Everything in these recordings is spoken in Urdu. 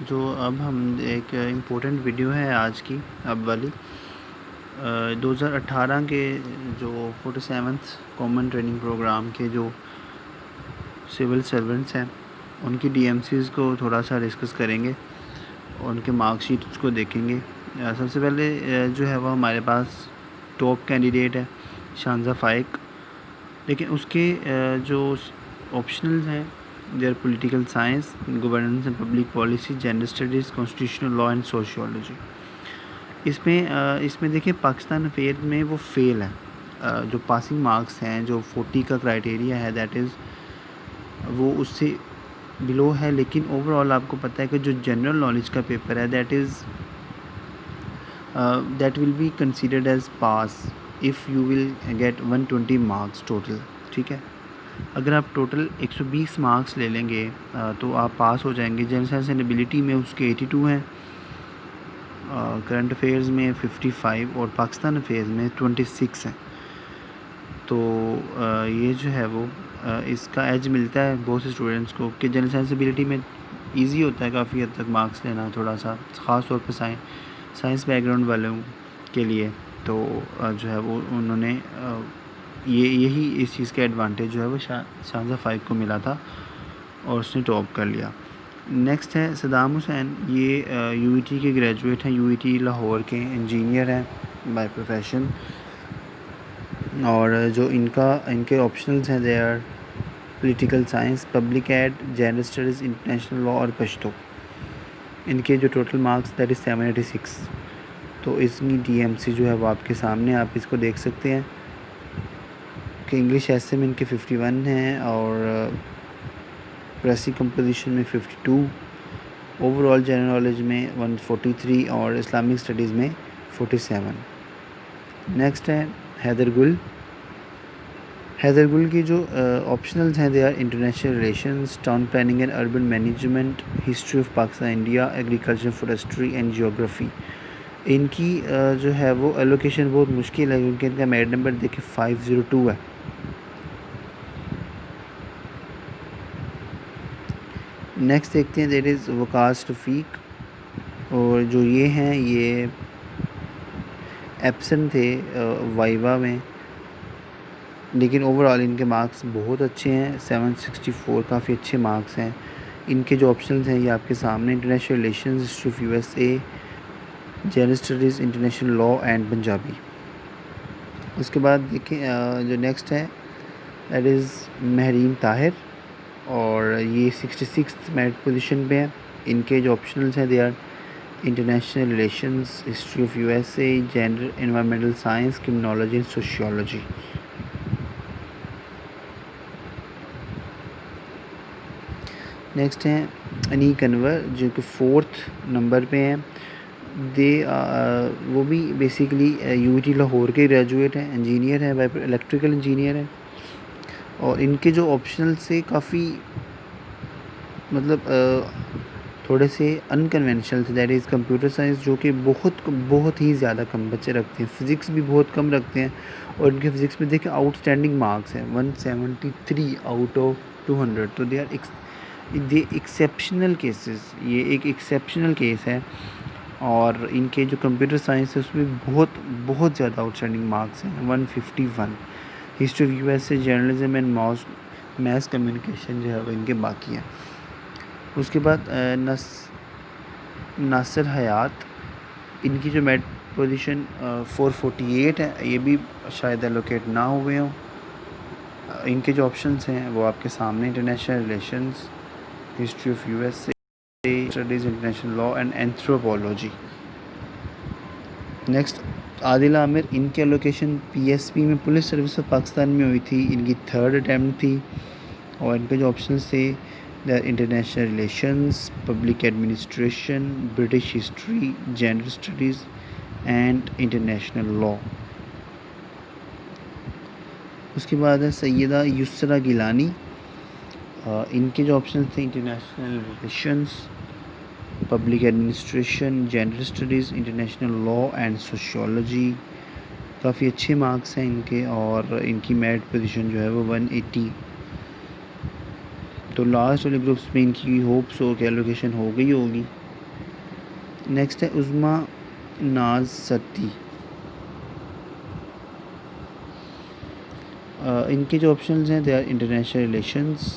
جو اب ہم ایک امپورٹنٹ ویڈیو ہے آج کی اب والی 2018 کے جو 47th کامن ٹریننگ پروگرام کے جو سول سرونٹس ہیں ان کی ڈی ایم سیز کو تھوڑا سا ڈسکس کریں گے، ان کے مارک شیٹس کو دیکھیں گے۔ سب سے پہلے جو ہے وہ ہمارے پاس ٹاپ کینڈیڈیٹ ہے شانزہ فائق، لیکن اس کے جو آپشنلز ہیں there political science, governance and public policy, gender studies, constitutional law and sociology. اس میں دیکھیں پاکستان افیئر میں وہ فیل ہے، جو پاسنگ مارکس ہیں جو 40 کا کرائٹیریا ہے دیٹ از وہ اس سے بلو ہے، لیکن اوور آل آپ کو پتہ ہے کہ جو جنرل نالج کا پیپر ہے that will be considered as pass if you will get 120 marks total, ٹھیک ہے۔ اگر آپ ٹوٹل 120 مارکس لے لیں گے تو آپ پاس ہو جائیں گے۔ جنرل سائنس اینڈ ایبلٹی میں اس کے 82 ہیں، کرنٹ افیئرز میں 55 اور پاکستان افیئرز میں 26 ہیں۔ تو یہ جو ہے وہ اس کا ایج ملتا ہے بہت سے اسٹوڈنٹس کو کہ جنرل سائنس ایبلٹی میں ایزی ہوتا ہے کافی حد تک مارکس لینا، تھوڑا سا خاص طور پہ سائنس بیک گراؤنڈ والوں کے لیے۔ تو جو ہے وہ انہوں نے یہی اس چیز کا ایڈوانٹیج جو ہے وہ شانزہ فائق کو ملا تھا اور اس نے ٹاپ کر لیا۔ نیکسٹ ہے صدام حسین، یہ یو ای ٹی کے گریجویٹ ہیں، یو ای ٹی لاہور کے انجینئر ہیں بائی پروفیشن، اور جو ان کے آپشنلز ہیں they are political science, public ad, gender studies, international law اور پشتو۔ ان کے جو ٹوٹل مارکس دیٹ از 786۔ تو اس کی ڈی ایم سی جو ہے وہ آپ کے سامنے، آپ اس کو دیکھ سکتے ہیں کہ انگلش ایسے میں ان کے 51 ہیں اور پریسی کمپوزیشن میں 52، اوور آل جنرل نالج میں 143 اور اسلامک اسٹڈیز میں 47۔ نیکسٹ ہے حیدر گل کی جو آپشنلز ہیں they are international relations, town planning and urban management, history of Pakistan India, agriculture, forestry and geography. ان کی جو ہے وہ ایلوکیشن بہت مشکل ہے کیونکہ ان کا میرٹ نمبر دیکھیں 502 ہے۔ نیکسٹ دیکھتے ہیں دیٹ از وقاص رفیق، اور جو یہ ہیں یہ ایبسنٹ تھے وائوا میں، لیکن اوور آل ان کے مارکس بہت اچھے ہیں، 764 کافی اچھے مارکس ہیں۔ ان کے جو آپشنلز ہیں یہ آپ کے سامنے، international relations, history of U S A, general studies, international law and Punjabi. اس کے بعد دیکھیں جو نیکسٹ ہے دیٹ از مہرین طاہر، اور یہ 66 میرٹ پوزیشن پہ ہیں۔ ان کے جو آپشنلز ہیں they are international relations, history of U S A, gender, environmental science, criminology and sociology. Next ہیں انیق انور جو کہ 4th نمبر پہ ہیں، وہ بھی بیسیکلی یو ٹی لاہور کے گریجویٹ ہیں، انجینئر ہیں، الیکٹریکل انجینئر ہیں، اور ان کے جو آپشنل سے کافی مطلب تھوڑے سے انکنونشنل تھے، دیٹ از کمپیوٹر سائنس جو کہ بہت ہی زیادہ کم بچے رکھتے ہیں، فزکس بھی بہت کم رکھتے ہیں، اور ان کے فزکس میں دیکھیں آؤٹ اسٹینڈنگ مارکس ہیں 173 آؤٹ آف 200۔ تو دے آر ایکسیپشنل کیسز، یہ ایک ایکسیپشنل کیس ہے، اور ان کے جو کمپیوٹر سائنس ہے اس میں بہت زیادہ آؤٹ اسٹینڈنگ مارکس ہیں 151۔ History of U S a, journalism and mass communication جو ہے وہ ان کے باقی ہیں۔ اس کے بعد ناصر حیات، ان کی جو میٹ پوزیشن 448 ہے، یہ بھی شاید ایلوکیٹ نہ ہوئے ہوں۔ ان کے جو آپشنس ہیں وہ آپ کے سامنے، international relations, history of U S A, studies, international law and anthropology. Next Adil Aamir, ان کی ایلوکیشن پی ایس پی میں پولیس سروس آف پاکستان میں ہوئی تھی، ان کی 3rd اٹیمپٹ تھی، اور ان کے جو آپشنس تھے international relations, public administration, British history, gender studies and international law. اس کے بعد ہے سیدہ یسریٰ گیلانی، ان کے جو آپشنز تھے international relations, public administration, gender studies, international law and sociology. کافی اچھے مارکس ہیں ان کے، اور ان کی میرٹ پوزیشن جو ہے وہ 180۔ تو لاسٹ والے گروپس میں ان کی ہوپس ہو کہ ایلوکیشن ہو گئی ہوگی، نیکسٹ ہے عظمیٰ ناز ستی. ان کے جو آپشنز ہیں they are international relations,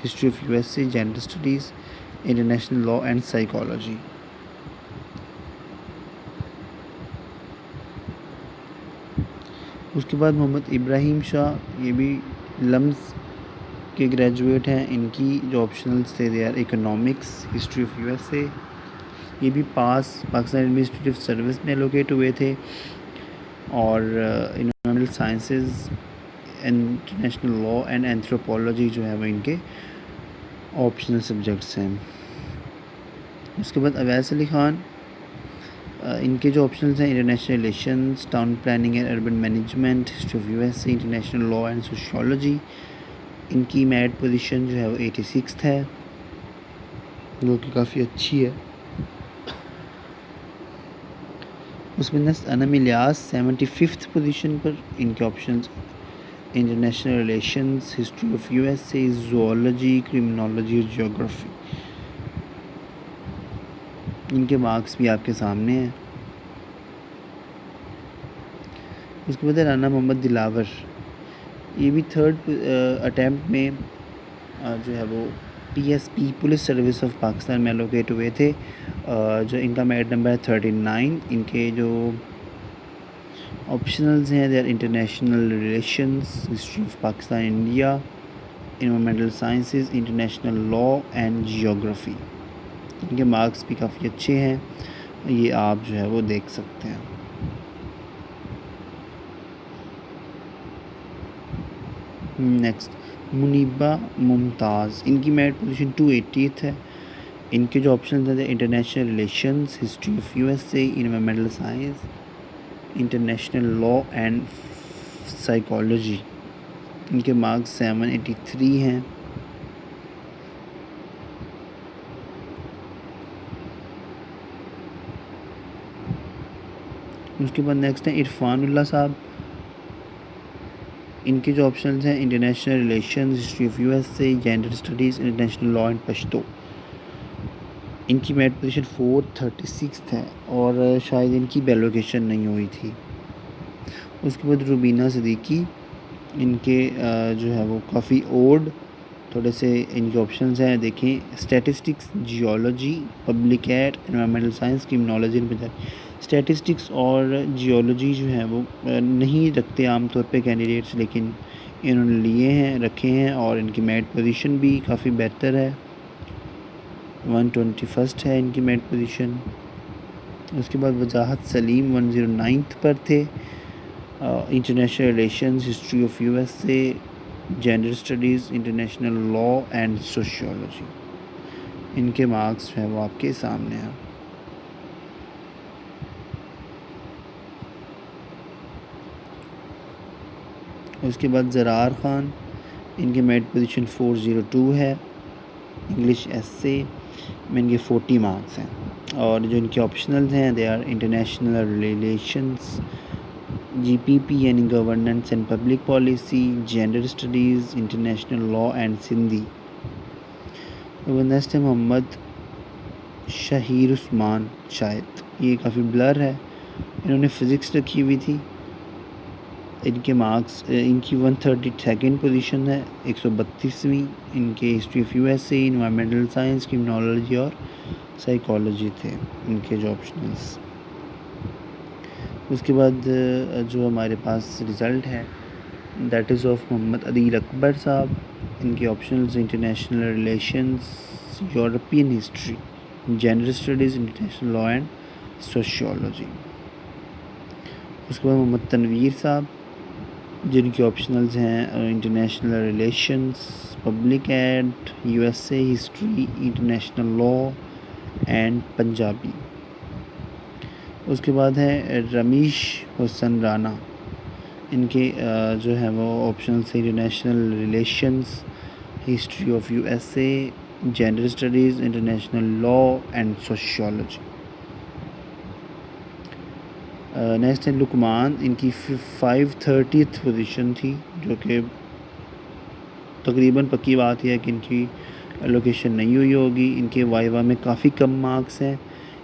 history of U S A, gender studies, international law and psychology. اس کے بعد محمد ابراہیم شاہ, یہ بھی لمز کے گریجویٹ ہیں. ان کی جو آپشنلز تھے they are economics, history of U S A. یہ بھی پاکستان ایڈمنسٹریٹو سروس میں الوکیٹ ہوئے تھے, اور environmental sciences, international law and anthropology جو ہے وہ ان کے آپشنل سبجیکٹس ہیں. اس کے بعد اویس علی خان, ان کے جو آپشنلز ہیں international relations, town planning and urban management, history of U S A, international law and sociology. ان کی میرٹ پوزیشن جو ہے وہ 86 ہے, جو کہ کافی اچھی ہے. اس میں نیکسٹ انم الیاس 75 پوزیشن پر. ان کے options international relations, history of U S a, zoology, criminology اور جیوگرافی. ان کے مارکس بھی آپ کے سامنے ہیں. اس کے بعد رانا محمد دلاور, یہ بھی تھرڈ اٹیمپٹ میں جو ہے وہ P S P police service of Pakistan میں الوکیٹ ہوئے تھے, جو ان کا میرٹ نمبر ہے 39. ان کے جو آپشنلز ہیں they are international relations, history of Pakistan India, environmental sciences, international law and geography. ان کے مارکس بھی کافی اچھے ہیں, یہ آپ جو ہے وہ دیکھ سکتے ہیں. نیکسٹ منیبہ ممتاز, ان کی میرٹ پوزیشن 280 ہے. ان کے جو آپشنز ہیں international relations, history of U S A, environmental science, international law and psychology. ان کے مارکس 783 ہیں. اس کے بعد نیکسٹ ہیں عرفان اللہ صاحب. ان کے جو آپشنز ہیں international relations, history of U S A, gender studies, international law and Pashto. ان کی میرٹ پوزیشن 436 ہے, اور شاید ان کی بیلوکیشن نہیں ہوئی تھی. اس کے بعد روبینہ صدیقی, ان کے جو ہے وہ کافی اوڈ تھوڑے سے ان کے آپشنز ہیں. دیکھیں statistics, geology, public ad, environmental science, criminology. Statistics اور جیولوجی جو ہے وہ نہیں رکھتے عام طور پہ کینڈیڈیٹس, لیکن انہوں نے لیے ہیں, رکھے ہیں, اور ان کی میرٹ پوزیشن بھی کافی بہتر ہے, 121 ہے ان کی میرٹ پوزیشن. اس کے بعد وجاہت سلیم 109 پر تھے. International relations, history of U S A, gender studies, international law and sociology. ان کے مارکس جو ہے وہ آپ کے سامنے ہیں. اس کے بعد زرار خان, ان کی میرٹ پوزیشن 402 ہے. انگلش ایس اے میں ان کے 40 مارکس ہیں, اور جو ان کے آپشنلز ہیں دے آر انٹرنیشنل ریلیشنز, جی پی پی یعنی governance and public policy, gender studies, international law and Sindhi. Next ہے محمد شہیر عثمان, شاید یہ کافی بلر ہے, انہوں نے فزکس رکھی ہوئی تھی. ان کے مارکس, ان کی 132 پوزیشن ہے, 132ویں. ان کے history of U S A, environmental science, criminology اور سائیکالوجی تھے ان کے جو آپشنلس. اس کے بعد جو ہمارے پاس رزلٹ ہے that is of Muhammad Adeel Akbar sahab. ان کے optionals international relations, European history, gender studies, international law and sociology. اس کے بعد محمد تنویر صاحب, جن کے آپشنلز ہیں international relations, public ad, U S A, history, international law and Punjabi. اس کے بعد ہے رمیش حسن رانا, ان کے جو ہے وہ optionals international relations, history of U S A, gender studies, international law and sociology. Next ہے لقمان, ان کی 530 پوزیشن تھی, جو کہ تقریباً پکی بات یہ ہے کہ ان کی لوکیشن نہیں ہوئی ہوگی. ان کے وائیوا میں کافی کم مارکس ہیں.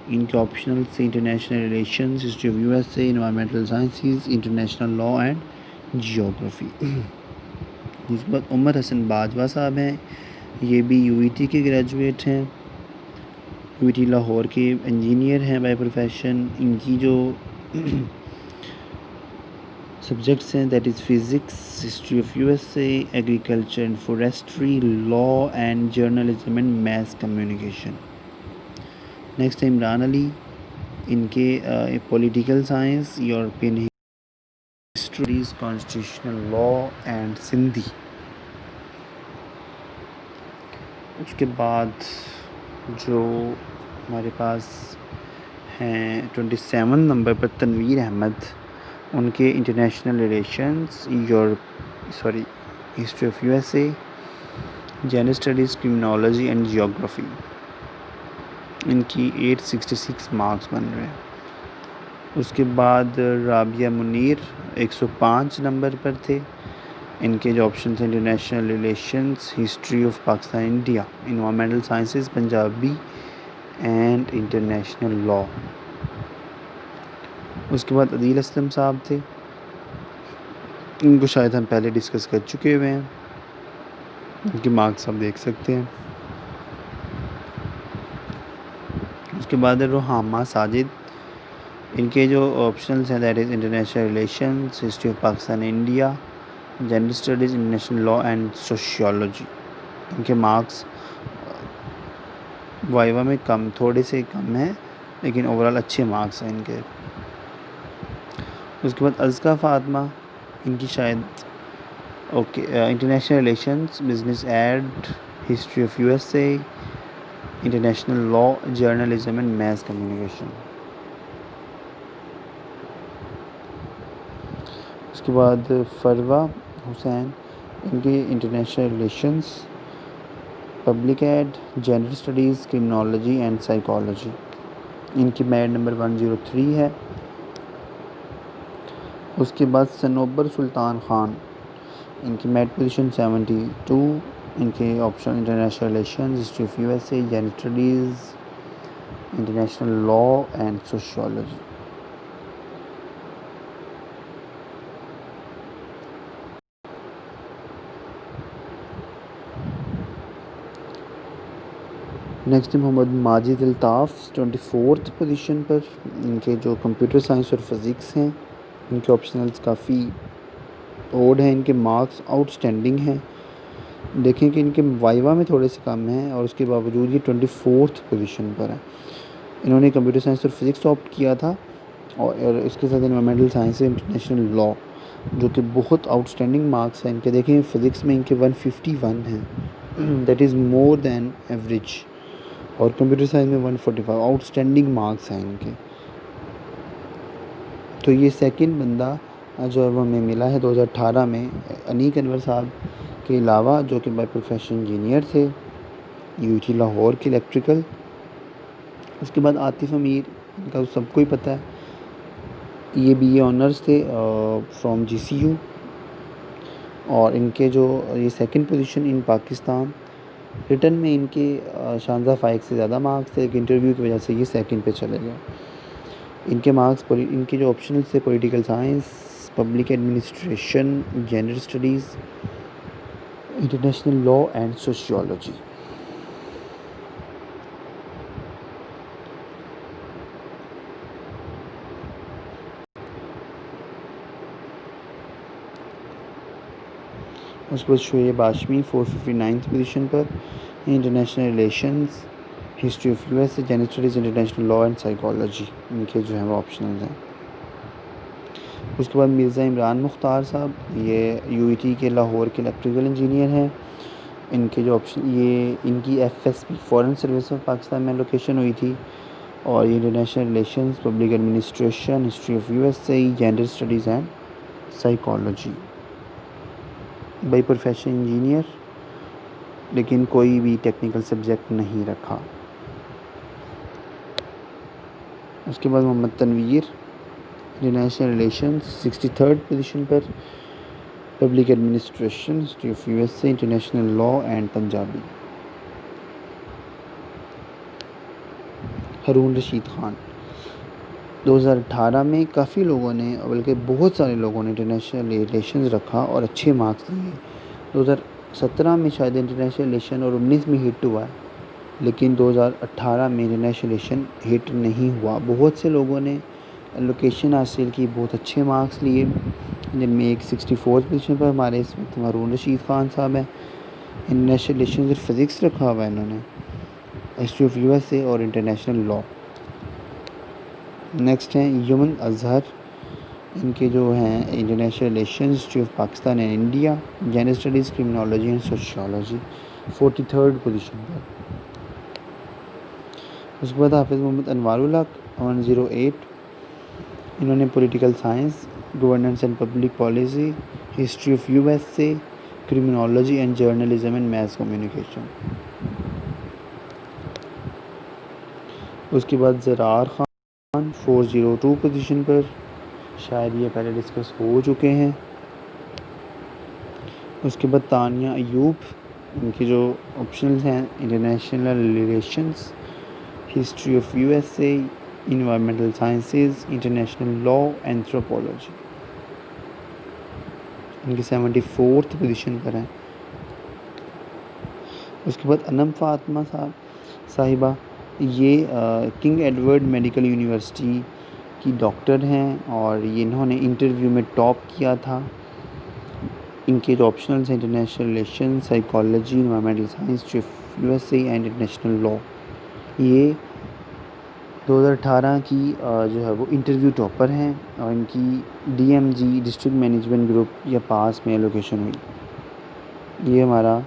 ان کے آپشنل سے international relations, history of USA، environmental sciences, international law and geography. اس کے بعد عمر حسن باجوہ صاحب ہیں، یہ بھی UET کے گریجویٹ ہیں، UET لاہور کے انجینئر ہیں بائی پروفیشن۔ ان کی جو سبجیکٹس ہیں that is physics, history of USA، agriculture and forestry, law and journalism and mass communication. Next ہے عمران علی، ان کے political science, European histories, constitutional law and Sindhi. اس کے بعد جو ہمارے پاس ہیں 27 نمبر پر تنویر احمد، ان کے international relations, history of USA، gender studies, criminology and geography. ان کی 866 مارکس بن رہے ہیں۔ اس کے بعد رابعہ منیر 105 نمبر پر تھے، ان کے جو آپشنز ہیں international relations, history of Pakistan India, environmental sciences, Punjabi and international law. اس کے بعد عدیل اسلم صاحب تھے، ان کو شاید ہم پہلے ڈسکس کر چکے ہوئے ہیں، ان کے مارکس آپ دیکھ سکتے ہیں۔ اس کے بعد روحامہ ساجد، ان کے جو آپشنلز ہیں that is international relations, history of Pakistan India, gender studies, international law and sociology. ان کے مارکس وائوا میں تھوڑے سے کم ہیں، لیکن اوورال اچھے مارکس ہیں ان کے۔ اس کے بعد ازکیٰ فاطمہ، ان کی شاید international relations, business ad, history of USA، international law, journalism and mass communication. اس کے بعد فروہ حسین، ان کی international relations, public ad, gender studies, criminology and psychology. ان کی میرٹ نمبر 103 ہے۔ اس کے بعد صنوبر سلطان خان، ان کی میرٹ پوزیشن 72، ان کے option international relations, history of USA، gender studies, international law and sociology. Next Muhammad Majid Altaf 24 position پر، ان کے جو کمپیوٹر سائنس اور فزکس ہیں، ان کے آپشنلز کافی اوڈ ہیں، ان کے مارکس آؤٹ اسٹینڈنگ ہیں۔ دیکھیں کہ ان کے وائوا میں تھوڑے سے کم ہیں، اور اس کے باوجود یہ 24 پوزیشن پر ہیں۔ انہوں نے کمپیوٹر سائنس اور فزکس آپٹ کیا تھا، اور اس کے ساتھ انوائرمنٹل سائنس، انٹرنیشنل لا، جو کہ بہت آؤٹ اسٹینڈنگ مارکس ہیں ان کے۔ دیکھیں فزکس میں ان کے 151 ہیں، that is more than average, اور کمپیوٹر سائنس میں 145، آؤٹ اسٹینڈنگ مارکس ہیں ان کے۔ تو یہ سیکنڈ بندہ جو ہے وہ ہمیں ملا ہے 2018 میں، انیق انور صاحب کے علاوہ، جو کہ بائی پروفیشن انجینئر تھے، UET لاہور کے الیکٹریکل۔ اس کے بعد عاطف امیر، ان کا سب کو ہی پتہ ہے، یہ BA آنرس تھے فرام GCU، اور ان کے جو یہ second position in Pakistan. Return میں ان کے شانزہ فائق سے زیادہ مارکس تھے، لیکن انٹرویو کی وجہ سے یہ سیکنڈ پہ چلے گئے۔ ان کے مارکس ان کے جو آپشنلز تھے political science, public administration, gender studies, international law and sociology. اس کے بعد شعیب ہاشمی 459 پوزیشن پر، international relations, history of USA، gender studies, international law and psychology, ان کے جو ہیں وہ آپشنلز ہیں۔ اس کے بعد مرزا عمران مختار صاحب، یہ UET کے لاہور کے الیکٹریکل انجینئر ہیں۔ ان کے جو ان کی FSP foreign service of Pakistan میں لوکیشن ہوئی تھی، اور یہ international relations, public administration, history of USA، gender studies and psychology. By profession engineer, لیکن کوئی بھی ٹیکنیکل سبجیکٹ نہیں رکھا۔ اس کے بعد Muhammad Tanveer, international relations 63rd position پر، public administration, history of USA، international law and Punjabi. Haroon Rashid Khan. 2018 میں کافی لوگوں نے بلکہ بہت سارے لوگوں نے انٹرنیشنل ریلیشنز رکھا اور اچھے مارکس لیے. 2017 میں شاید انٹرنیشنل ریلیشن اور 19 میں ہٹ ہوا ہے، لیکن 2018 میں انٹرنیشنل ریلیشن ہٹ نہیں ہوا. بہت سے لوگوں نے لوکیشن حاصل کی، بہت اچھے مارکس لیے، جن میں ایک 64 پوزیشن پر ہمارے اس وقت ہارون رشید خان صاحب ہیں. انٹرنیشنل ریلیشنز اور فزکس رکھا ہوا ہے انہوں نے، ہسٹری آف USA اور انٹرنیشنل لاء. نیکسٹ ہیں یمن اظہر، ان کے جو ہیں international relations, history of Pakistan and India, gender studies, criminology and sociology, 43rd position پر. اس کے بعد حافظ محمد انوار الحق 108، انہوں نے political science, governance and public policy, history of USA، criminology and journalism and mass communication. اس کے بعد زرار خان 402 پوزیشن پر، شاید یہ پہلے ڈسکس ہو چکے ہیں. اس کے بعد تانیہ ایوب، ان کی جو آپشنلز ہیں international relations, history of USA، environmental sciences, international law, anthropology. ان کی 74th پوزیشن پر ہیں. اس کے بعد انم فاطمہ صاحبہ، یہ کنگ ایڈورڈ میڈیکل یونیورسٹی کی ڈاکٹر ہیں اور یہ انہوں نے انٹرویو میں ٹاپ کیا تھا. ان کے جو آپشنلز ہیں international relation, psychology, environmental science, history of USA and international law. یہ 2018 کی جو ہے وہ انٹرویو ٹاپر ہیں اور ان کی DMG ڈسٹرکٹ مینجمنٹ گروپ یا پاس میں لوکیشن ہوئی. یہ ہمارا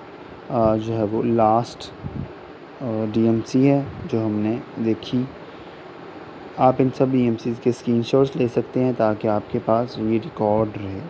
جو ہے وہ لاسٹ DMC ہے جو ہم نے دیکھی. آپ ان سب DMCs کے اسکرین شاٹس لے سکتے ہیں تاکہ آپ کے پاس یہ ریکارڈ رہے.